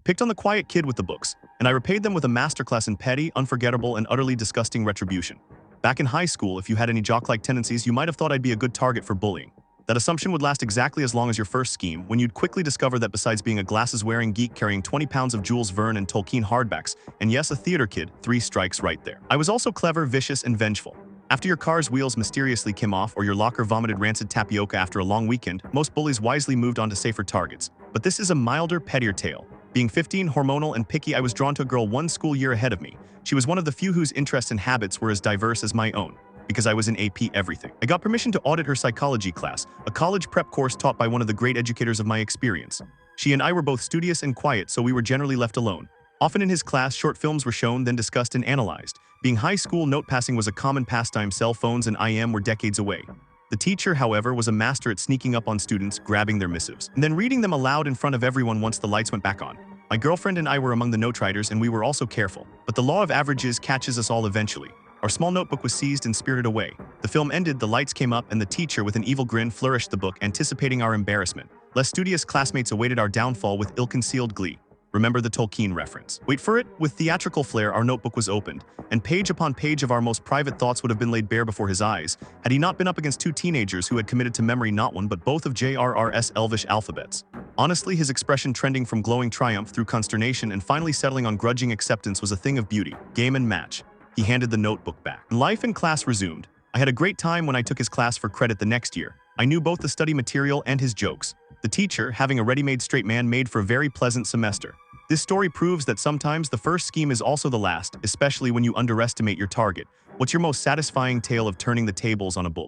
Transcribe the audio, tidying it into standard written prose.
picked on the quiet kid with the books, and I repaid them with a masterclass in petty, unforgettable, and utterly disgusting retribution. Back in high school, if you had any jock-like tendencies, you might have thought I'd be a good target for bullying. That assumption would last exactly as long as your first scheme, when you'd quickly discover that besides being a glasses-wearing geek carrying 20 pounds of Jules Verne and Tolkien hardbacks, and yes, a theater kid, 3 strikes right there. I was also clever, vicious, and vengeful. After your car's wheels mysteriously came off or your locker vomited rancid tapioca after a long weekend, most bullies wisely moved on to safer targets. But this is a milder, pettier tale. Being 15, hormonal, and picky, I was drawn to a girl 1 school year ahead of me. She was one of the few whose interests and habits were as diverse as my own, because I was in AP Everything. I got permission to audit her psychology class, a college prep course taught by one of the great educators of my experience. She and I were both studious and quiet, so we were generally left alone. Often in his class, short films were shown, then discussed and analyzed. Being high school, note passing was a common pastime. Cell phones and IM were decades away. The teacher, however, was a master at sneaking up on students, grabbing their missives, and then reading them aloud in front of everyone once the lights went back on. My girlfriend and I were among the note writers, and we were also careful. But the law of averages catches us all eventually. Our small notebook was seized and spirited away. The film ended, the lights came up, and the teacher, with an evil grin, flourished the book, anticipating our embarrassment. Less studious classmates awaited our downfall with ill-concealed glee. Remember the Tolkien reference. Wait for it. With theatrical flair, our notebook was opened, and page upon page of our most private thoughts would have been laid bare before his eyes, had he not been up against 2 teenagers who had committed to memory not one but both of J.R.R.'s Elvish alphabets. Honestly, his expression trending from glowing triumph through consternation and finally settling on grudging acceptance was a thing of beauty. Game and match. He handed the notebook back. Life in class resumed. I had a great time when I took his class for credit the next year. I knew both the study material and his jokes. The teacher, having a ready-made straight man, made for a very pleasant semester. This story proves that sometimes the first scheme is also the last, especially when you underestimate your target. What's your most satisfying tale of turning the tables on a bully?